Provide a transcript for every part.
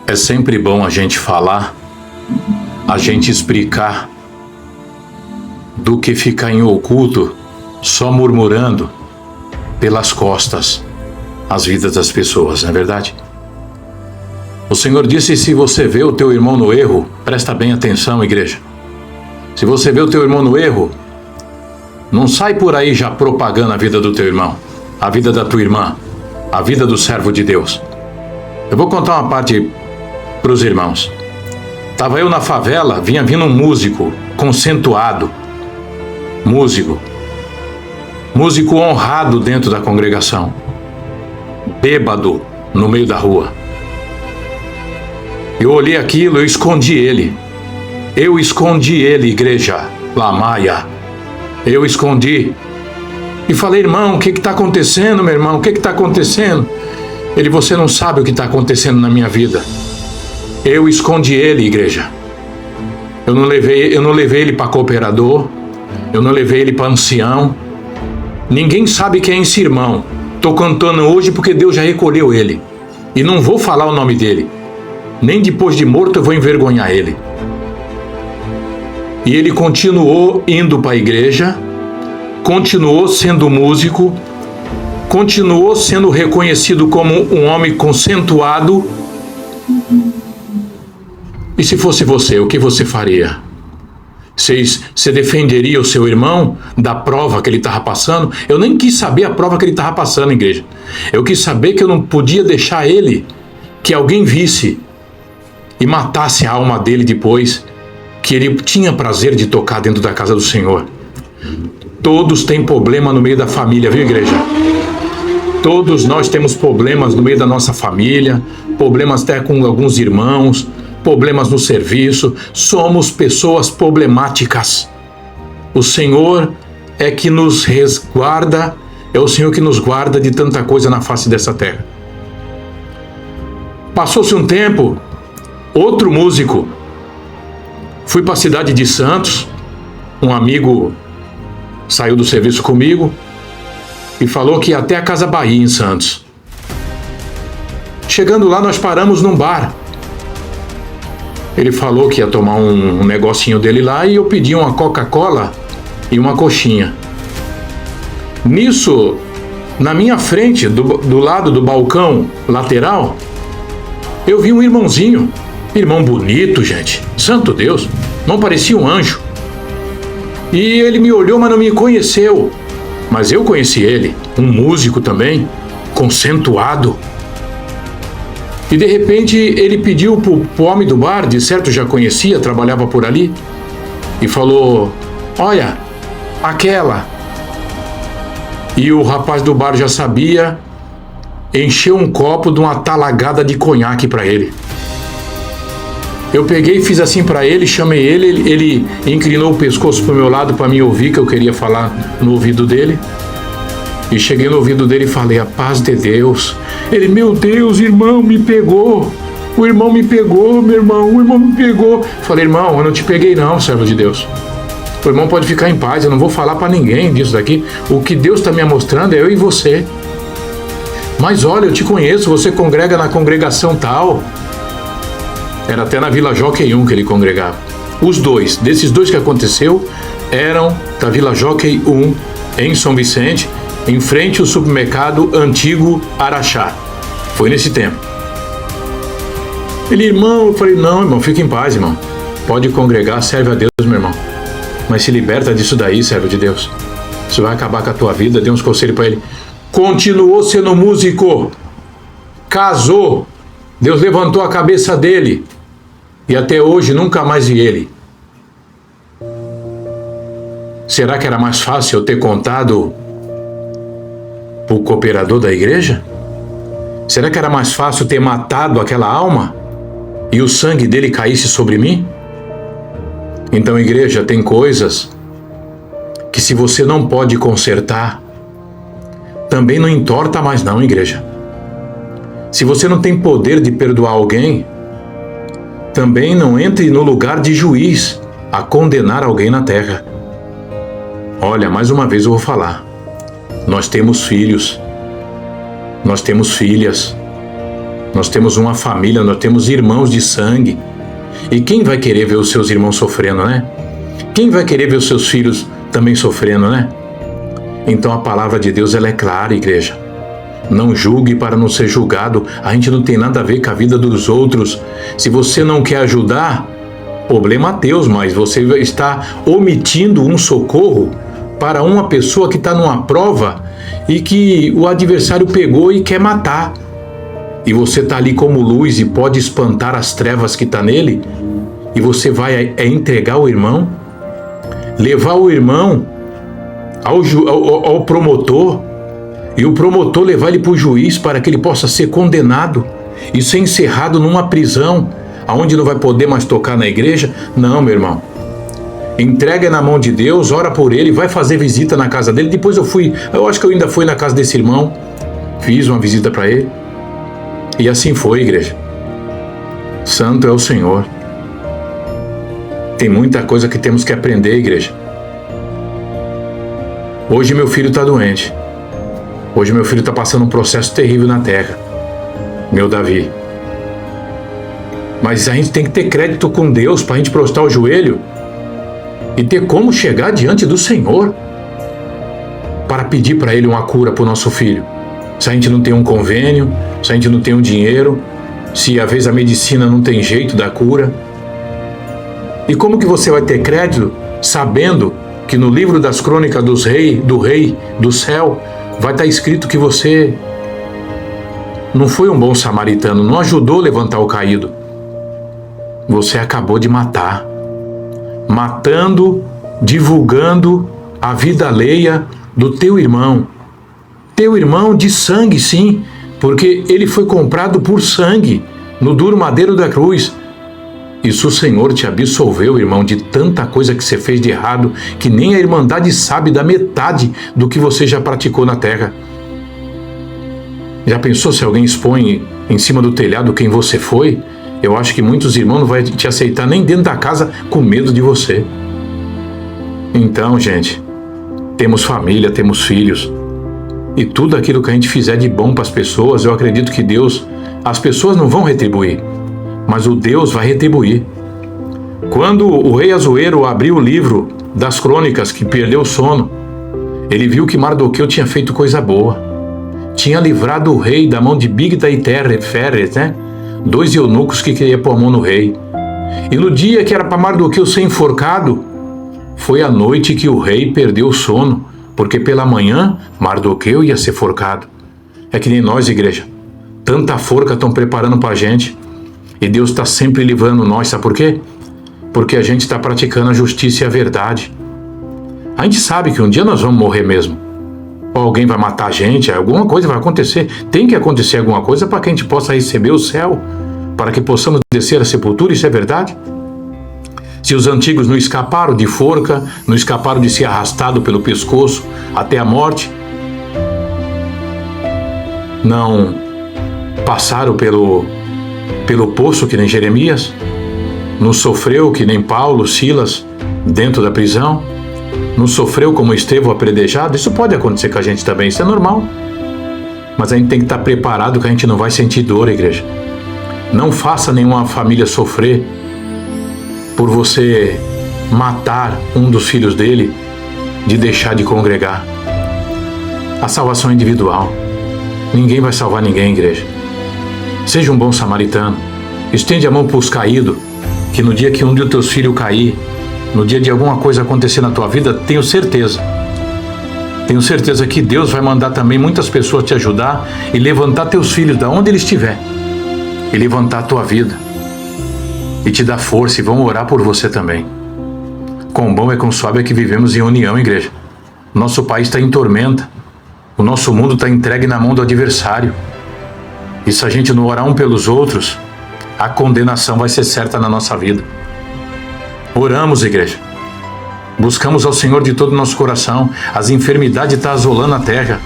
É sempre bom a gente falar, a gente explicar, do que ficar em oculto, só murmurando pelas costas as vidas das pessoas, não é verdade? O Senhor disse: se você vê o teu irmão no erro, presta bem atenção, igreja. Se você vê o teu irmão no erro, não sai por aí já propagando a vida do teu irmão, a vida da tua irmã, a vida do servo de Deus. Eu vou contar uma parte para os irmãos. Tava eu na favela, vinha vindo um músico conceituado, músico honrado dentro da congregação, bêbado no meio da rua. Eu olhei aquilo, eu escondi ele, igreja, Lamaia, eu escondi e falei: irmão, o que está acontecendo, meu irmão, o que está acontecendo? Ele: você não sabe o que está acontecendo na minha vida. Eu escondi ele, igreja. Eu não levei ele para cooperador, eu não levei ele para ancião. Ninguém sabe quem é esse irmão. Estou cantando hoje porque Deus já recolheu ele. E não vou falar o nome dele. Nem depois de morto eu vou envergonhar ele. E ele continuou indo para a igreja, continuou sendo músico, continuou sendo reconhecido como um homem conceituado. E se fosse você, o que você faria? Você defenderia o seu irmão da prova que ele estava passando? Eu nem quis saber a prova que ele estava passando, igreja. Eu quis saber que eu não podia deixar ele, que alguém visse e matasse a alma dele depois, que ele tinha prazer de tocar dentro da casa do Senhor. Todos têm problema no meio da família, viu, igreja? Todos nós temos problemas no meio da nossa família, problemas até com alguns irmãos, problemas no serviço. Somos pessoas problemáticas. O Senhor é que nos resguarda, é o Senhor que nos guarda de tanta coisa na face dessa terra. Passou-se um tempo, outro músico. Fui para a cidade de Santos, um amigo saiu do serviço comigo e falou que ia até a Casa Bahia em Santos. Chegando lá, nós paramos num bar. Ele falou que ia tomar um negocinho dele lá e eu pedi uma Coca-Cola e uma coxinha. Nisso, na minha frente, do lado do balcão lateral, eu vi um irmãozinho. Irmão bonito, gente. Santo Deus. Não parecia um anjo. E ele me olhou, mas não me conheceu. Mas eu conheci ele. Um músico também, conceituado. E de repente ele pediu pro homem do bar, de certo já conhecia, trabalhava por ali, e falou: olha, aquela. E o rapaz do bar já sabia, encheu um copo de uma talagada de conhaque para ele. Eu peguei e fiz assim para ele, chamei ele, ele inclinou o pescoço pro meu lado para me ouvir, que eu queria falar no ouvido dele. E cheguei no ouvido dele e falei: a paz de Deus. Ele: meu Deus, irmão, me pegou. O irmão me pegou, meu irmão, o irmão me pegou. Falei: irmão, eu não te peguei não, servo de Deus. O irmão pode ficar em paz, eu não vou falar para ninguém disso daqui. O que Deus está me mostrando é eu e você. Mas olha, eu te conheço, você congrega na congregação tal. Era até na Vila Jockey 1 que ele congregava. Os dois, desses dois que aconteceu, eram da Vila Jockey 1, em São Vicente, em frente ao supermercado antigo Araxá. Foi nesse tempo. Ele: irmão, eu falei: não, irmão, fica em paz, irmão. Pode congregar, serve a Deus, meu irmão. Mas se liberta disso daí, servo de Deus. Isso vai acabar com a tua vida. Dei uns conselhos para ele. Continuou sendo músico. Casou. Deus levantou a cabeça dele. E até hoje nunca mais vi ele. Será que era mais fácil eu ter contado o cooperador da igreja? Será que era mais fácil ter matado aquela alma e o sangue dele caísse sobre mim? Então, igreja, tem coisas que se você não pode consertar, também não entorta mais não, igreja. Se você não tem poder de perdoar alguém, também não entre no lugar de juiz a condenar alguém na terra. Olha, mais uma vez eu vou falar. Nós temos filhos, nós temos filhas, Nós temos uma família, nós temos irmãos de sangue. E quem vai querer ver os seus irmãos sofrendo, né? Quem vai querer ver os seus filhos também sofrendo, né? Então a palavra de Deus, ela é clara, igreja. Não julgue para não ser julgado. A gente não tem nada a ver com a vida dos outros. Se você não quer ajudar, problema teu, mas você está omitindo um socorro para uma pessoa que está numa prova e que o adversário pegou e quer matar. E você está ali como luz e pode espantar as trevas que está nele, e você vai entregar o irmão, levar o irmão ao promotor, e o promotor levar ele para o juiz para que ele possa ser condenado e ser encerrado numa prisão, aonde não vai poder mais tocar na igreja. Não, meu irmão. Entrega na mão de Deus, ora por ele, vai fazer visita na casa dele. Depois eu acho que eu ainda fui na casa desse irmão, fiz uma visita para ele. E assim foi, igreja. Santo é o Senhor. Tem muita coisa que temos que aprender, igreja. Hoje meu filho está doente. Hoje meu filho está passando um processo terrível na terra. Meu Davi. Mas a gente tem que ter crédito com Deus para a gente prostrar o joelho e ter como chegar diante do Senhor para pedir para Ele uma cura para o nosso filho. Se a gente não tem um convênio, se a gente não tem um dinheiro, se às vezes a medicina não tem jeito da cura. E como que você vai ter crédito sabendo que no livro das crônicas do rei do céu vai estar escrito que você não foi um bom samaritano, não ajudou a levantar o caído. Você acabou de matar. Matando, divulgando a vida alheia do teu irmão. Teu irmão de sangue, sim, porque ele foi comprado por sangue no duro madeiro da cruz. E se o Senhor te absolveu, irmão, de tanta coisa que você fez de errado, que nem a Irmandade sabe da metade do que você já praticou na terra. Já pensou se alguém expõe em cima do telhado quem você foi? Eu acho que muitos irmãos não vão te aceitar nem dentro da casa com medo de você. Então, gente, temos família, temos filhos. E tudo aquilo que a gente fizer de bom para as pessoas, eu acredito que Deus, as pessoas não vão retribuir, mas o Deus vai retribuir. Quando o rei Assuero abriu o livro das crônicas que perdeu o sono, ele viu que Mardoqueu tinha feito coisa boa. Tinha livrado o rei da mão de Bigta e Tereferes, né? 2 eunucos que queriam pôr a mão no rei. E no dia que era para Mardoqueu ser enforcado, foi a noite que o rei perdeu o sono, porque pela manhã Mardoqueu ia ser forcado. É que nem nós, igreja. Tanta forca estão preparando para a gente. E Deus está sempre livrando nós, sabe por quê? Porque a gente está praticando a justiça e a verdade. A gente sabe que um dia nós vamos morrer mesmo. Ou alguém vai matar a gente, alguma coisa vai acontecer. Tem que acontecer alguma coisa para que a gente possa receber o céu, para que possamos descer à sepultura, isso é verdade? Se os antigos não escaparam de forca, não escaparam de ser arrastado pelo pescoço até a morte, não passaram pelo poço que nem Jeremias, não sofreu que nem Paulo, Silas dentro da prisão, não sofreu como Estevão apredejado, isso pode acontecer com a gente também, isso é normal. Mas a gente tem que estar preparado que a gente não vai sentir dor, igreja. Não faça nenhuma família sofrer por você matar um dos filhos dele, de deixar de congregar. A salvação é individual. Ninguém vai salvar ninguém, igreja. Seja um bom samaritano. Estende a mão para os caídos, que no dia que um dos teus filhos cair, no dia de alguma coisa acontecer na tua vida, tenho certeza que Deus vai mandar também muitas pessoas te ajudar e levantar teus filhos da onde eles estiver, e levantar a tua vida, e te dar força, e vão orar por você também. Quão bom é, quão suave é que vivemos em união, igreja. Nosso país está em tormenta, o nosso mundo está entregue na mão do adversário, e se a gente não orar um pelos outros, a condenação vai ser certa na nossa vida. Oramos, igreja. Buscamos ao Senhor de todo o nosso coração. As enfermidades estão assolando a terra.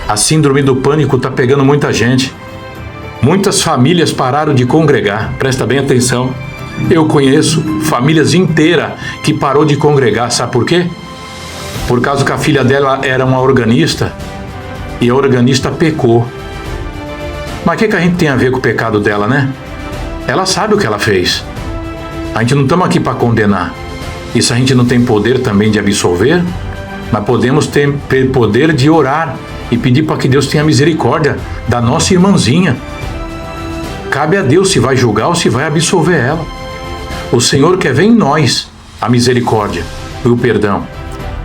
A síndrome do pânico está pegando muita gente. Muitas famílias pararam de congregar. Presta bem atenção. Eu conheço famílias inteiras que parou de congregar. Sabe por quê? Por causa que a filha dela era uma organista e a organista pecou. Mas o que a gente tem a ver com o pecado dela, né? Ela sabe o que ela fez. A gente não estamos aqui para condenar. E se a gente não tem poder também de absolver, mas podemos ter poder de orar e pedir para que Deus tenha misericórdia da nossa irmãzinha. Cabe a Deus se vai julgar ou se vai absolver ela. O Senhor quer ver em nós a misericórdia e o perdão.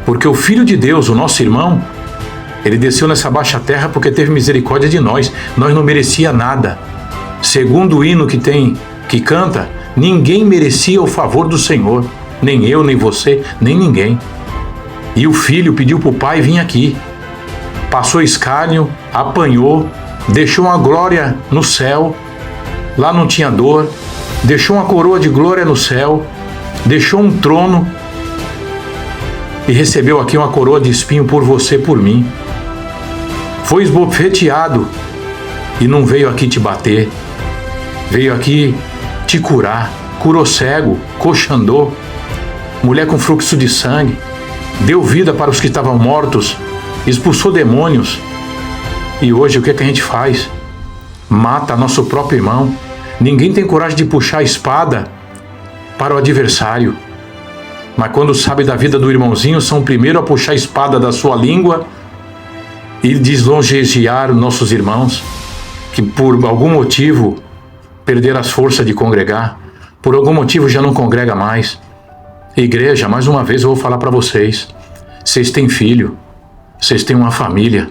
Porque o Filho de Deus, o nosso irmão, ele desceu nessa baixa terra porque teve misericórdia de nós. Nós não merecia nada. Segundo o hino que canta, ninguém merecia o favor do Senhor. Nem eu, nem você, nem ninguém. E o Filho pediu para o Pai vir aqui. Passou escárnio, apanhou, deixou uma glória no céu. Lá não tinha dor. Deixou uma coroa de glória no céu. Deixou um trono. E recebeu aqui uma coroa de espinho por você, por mim. Foi esbofeteado e não veio aqui te bater. Veio aqui te curar. Curou cego, coxo andou. Mulher com fluxo de sangue. Deu vida para os que estavam mortos. Expulsou demônios. E hoje o que a gente faz? Mata nosso próprio irmão. Ninguém tem coragem de puxar a espada para o adversário. Mas quando sabe da vida do irmãozinho, são o primeiro a puxar a espada da sua língua e deslongear nossos irmãos que por algum motivo perderam as forças de congregar, por algum motivo já não congrega mais. Igreja, mais uma vez eu vou falar para vocês, vocês têm filho, vocês têm uma família,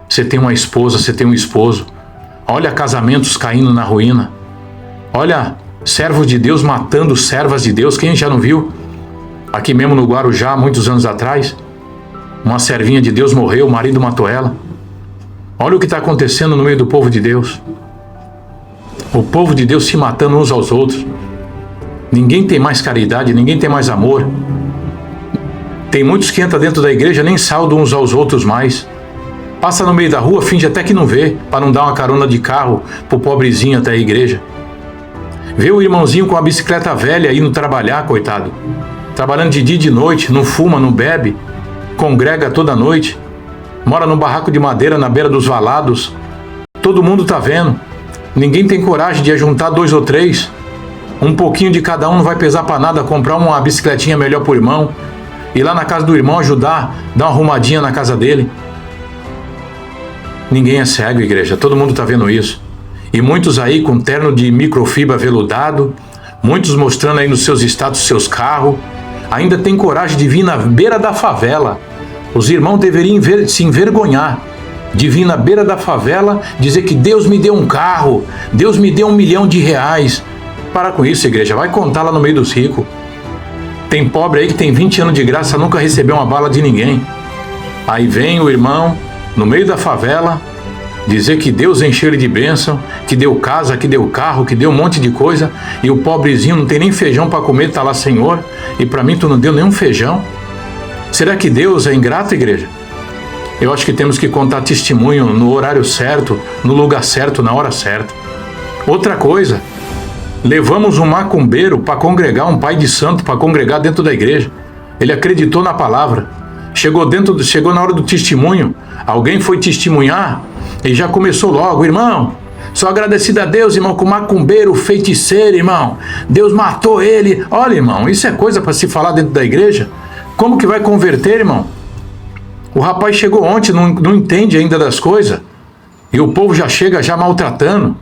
você tem uma esposa, você tem um esposo. Olha casamentos caindo na ruína. Olha servos de Deus matando servas de Deus. Quem já não viu? Aqui mesmo no Guarujá, muitos anos atrás, uma servinha de Deus morreu, o marido matou ela. Olha o que está acontecendo no meio do povo de Deus. O povo de Deus se matando uns aos outros. Ninguém tem mais caridade, ninguém tem mais amor. Tem muitos que entram dentro da igreja, nem saudam uns aos outros mais. Passa no meio da rua, finge até que não vê, para não dar uma carona de carro pro pobrezinho até a igreja. Vê o irmãozinho com a bicicleta velha indo trabalhar, coitado. Trabalhando de dia e de noite, não fuma, não bebe, congrega toda noite, mora num barraco de madeira na beira dos valados. Todo mundo tá vendo. Ninguém tem coragem de ajuntar 2 ou 3. Um pouquinho de cada um não vai pesar para nada, comprar uma bicicletinha melhor pro irmão, ir lá na casa do irmão ajudar, dar uma arrumadinha na casa dele. Ninguém é cego, igreja, todo mundo tá vendo isso. E muitos aí com terno de microfibra veludado, muitos mostrando aí nos seus status seus carros, ainda tem coragem de vir na beira da favela. Os irmãos deveriam se envergonhar de vir na beira da favela dizer que Deus me deu um carro, Deus me deu R$1 milhão. Para com isso, igreja, vai contar lá no meio dos ricos. Tem pobre aí que tem 20 anos de graça, nunca recebeu uma bala de ninguém. Aí vem o irmão, no meio da favela, dizer que Deus encheu ele de bênção, que deu casa, que deu carro, que deu um monte de coisa, e o pobrezinho não tem nem feijão para comer, tá lá, Senhor, e para mim tu não deu nenhum feijão. Será que Deus é ingrato, igreja? Eu acho que temos que contar testemunho no horário certo, no lugar certo, na hora certa. Outra coisa, levamos um macumbeiro para congregar, um pai de santo para congregar dentro da igreja. Ele acreditou na palavra. Chegou na hora do testemunho, alguém foi testemunhar e já começou logo, irmão, sou agradecido a Deus, irmão, com o macumbeiro, feiticeiro, irmão, Deus matou ele. Olha, irmão, isso é coisa para se falar dentro da igreja? Como que vai converter, irmão? O rapaz chegou ontem, não entende ainda das coisas, e o povo já chega já maltratando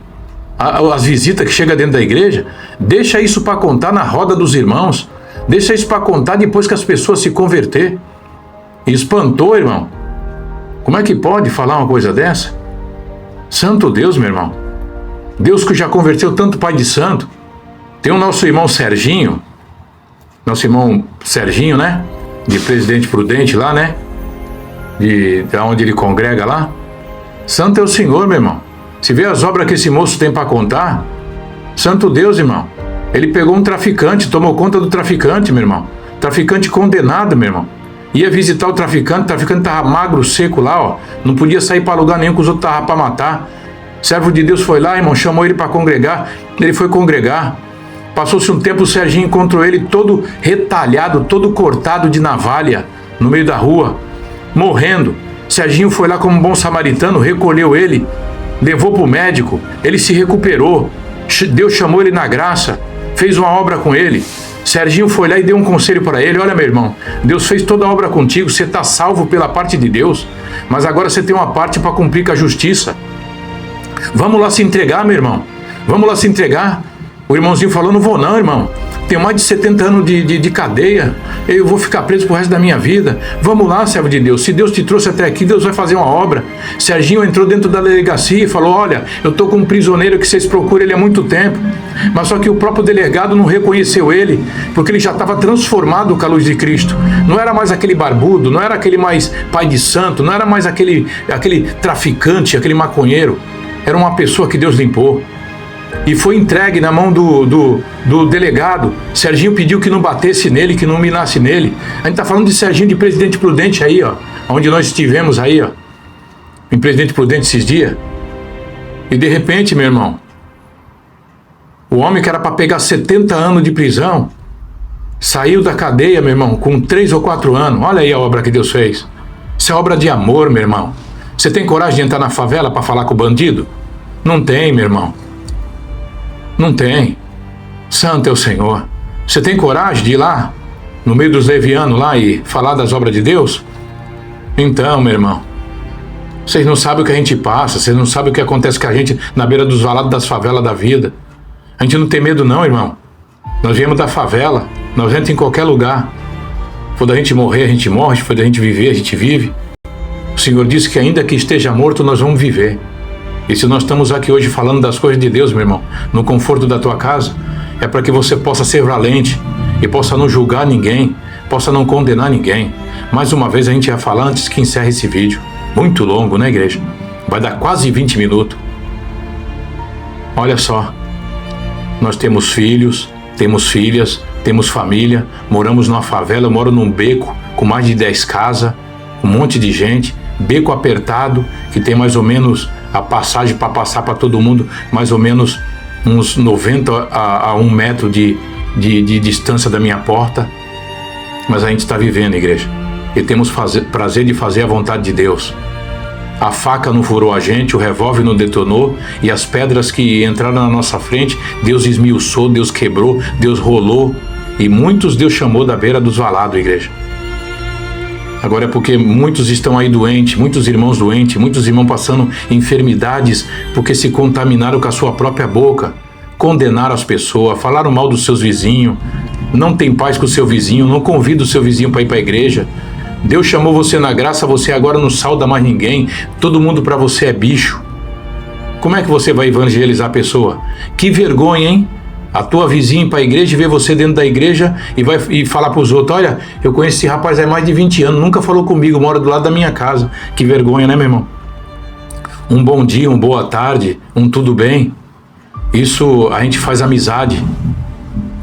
as visitas que chegam dentro da igreja. Deixa isso para contar na roda dos irmãos, deixa isso para contar depois que as pessoas se converter. Espantou, irmão. Como é que pode falar uma coisa dessa? Santo Deus, meu irmão. Deus que já converteu tanto pai de santo. Tem o nosso irmão Serginho, né? De Presidente Prudente lá, né? De onde ele congrega lá. Santo é o Senhor, meu irmão. Se vê as obras que esse moço tem para contar, santo Deus, irmão. Ele pegou um traficante, tomou conta do traficante, meu irmão. Traficante condenado, meu irmão. Ia visitar o traficante tava magro, seco lá, ó. Não podia sair para lugar nenhum, que os outros estavam para matar. Servo de Deus foi lá, irmão, chamou ele para congregar. Ele foi congregar. Passou-se um tempo, o Serginho encontrou ele todo retalhado, todo cortado de navalha, no meio da rua, morrendo. Serginho foi lá como um bom samaritano, recolheu ele levou para o médico, ele se recuperou, Deus chamou ele na graça, fez uma obra com ele. Serginho foi lá e deu um conselho para ele: olha, meu irmão, Deus fez toda a obra contigo, você está salvo pela parte de Deus, mas agora você tem uma parte para cumprir com a justiça. Vamos lá se entregar, meu irmão, vamos lá se entregar. O irmãozinho falou: não vou não, irmão, tenho mais de 70 anos de cadeia, eu vou ficar preso pro resto da minha vida. Vamos lá, servo de Deus, se Deus te trouxe até aqui, Deus vai fazer uma obra. Serginho entrou dentro da delegacia e falou: olha, eu tô com um prisioneiro que vocês procuram ele há muito tempo. Mas só que o próprio delegado não reconheceu ele, porque ele já estava transformado com a luz de Cristo. Não era mais aquele barbudo, não era aquele mais pai de santo, não era mais aquele traficante, aquele maconheiro. Era uma pessoa que Deus limpou. E foi entregue na mão do delegado. Serginho pediu que não batesse nele, que não minasse nele. A gente está falando de Serginho de Presidente Prudente aí, ó, onde nós estivemos aí, ó, em Presidente Prudente esses dias. E de repente, meu irmão, o homem que era para pegar 70 anos de prisão, saiu da cadeia, meu irmão, com 3 ou 4 anos. Olha aí a obra que Deus fez. Isso é obra de amor, meu irmão. Você tem coragem de entrar na favela para falar com o bandido? Não tem, meu irmão. Não tem. Santo é o Senhor. Você tem coragem de ir lá, no meio dos levianos lá, e falar das obras de Deus? Então, meu irmão, vocês não sabem o que a gente passa, vocês não sabem o que acontece com a gente na beira dos valados das favelas da vida. A gente não tem medo não, irmão. Nós viemos da favela, nós entramos em qualquer lugar. For da gente morrer, a gente morre, for da gente viver, a gente vive. O Senhor disse que ainda que esteja morto, nós vamos viver. E se nós estamos aqui hoje falando das coisas de Deus, meu irmão, no conforto da tua casa, é para que você possa ser valente e possa não julgar ninguém, possa não condenar ninguém. Mais uma vez a gente ia falar antes que encerre esse vídeo. Muito longo, né, igreja? Vai dar quase 20 minutos. Olha só, nós temos filhos, temos filhas, temos família, moramos numa favela, eu moro num beco com mais de 10 casas, um monte de gente, beco apertado, que tem mais ou menos a passagem para passar para todo mundo, mais ou menos uns 90 a 1 metro de distância da minha porta. Mas a gente está vivendo, igreja, e temos prazer de fazer a vontade de Deus. A faca não furou a gente, o revólver não detonou, e as pedras que entraram na nossa frente, Deus esmiuçou, Deus quebrou, Deus rolou, e muitos Deus chamou da beira dos valados, igreja. Agora é porque muitos estão aí doentes, muitos irmãos doentes, muitos irmãos passando enfermidades, porque se contaminaram com a sua própria boca, condenaram as pessoas, falaram mal dos seus vizinhos, não tem paz com o seu vizinho, não convida o seu vizinho para ir para a igreja. Deus chamou você na graça, você agora não sauda mais ninguém, todo mundo para você é bicho. Como é que você vai evangelizar a pessoa? Que vergonha, hein? A tua vizinha ir para a igreja e ver você dentro da igreja e falar para os outros: olha, eu conheço esse rapaz há mais de 20 anos, nunca falou comigo, mora do lado da minha casa. Que vergonha, né, meu irmão? Um bom dia, uma boa tarde, um tudo bem. Isso a gente faz amizade.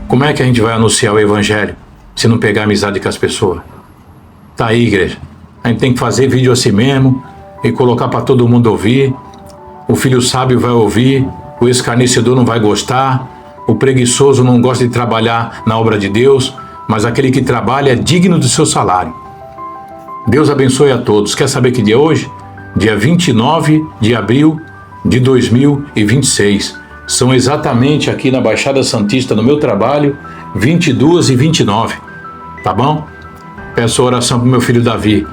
Como é que a gente vai anunciar o evangelho se não pegar amizade com as pessoas? Tá aí, igreja. A gente tem que fazer vídeo assim mesmo e colocar para todo mundo ouvir. O filho sábio vai ouvir, o escarnecedor não vai gostar, o preguiçoso não gosta de trabalhar na obra de Deus, mas aquele que trabalha é digno do seu salário. Deus abençoe a todos. Quer saber que dia é hoje? Dia 29 de abril de 2026. São exatamente aqui na Baixada Santista, no meu trabalho, 22h29. Tá bom? Peço oração pro meu filho Davi.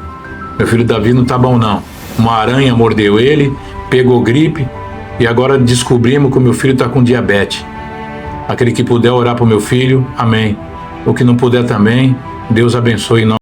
Meu filho Davi não tá bom não. Uma aranha mordeu ele, pegou gripe e agora descobrimos que o meu filho tá com diabetes. Aquele que puder orar pro meu filho, amém. O que não puder também, Deus abençoe nós.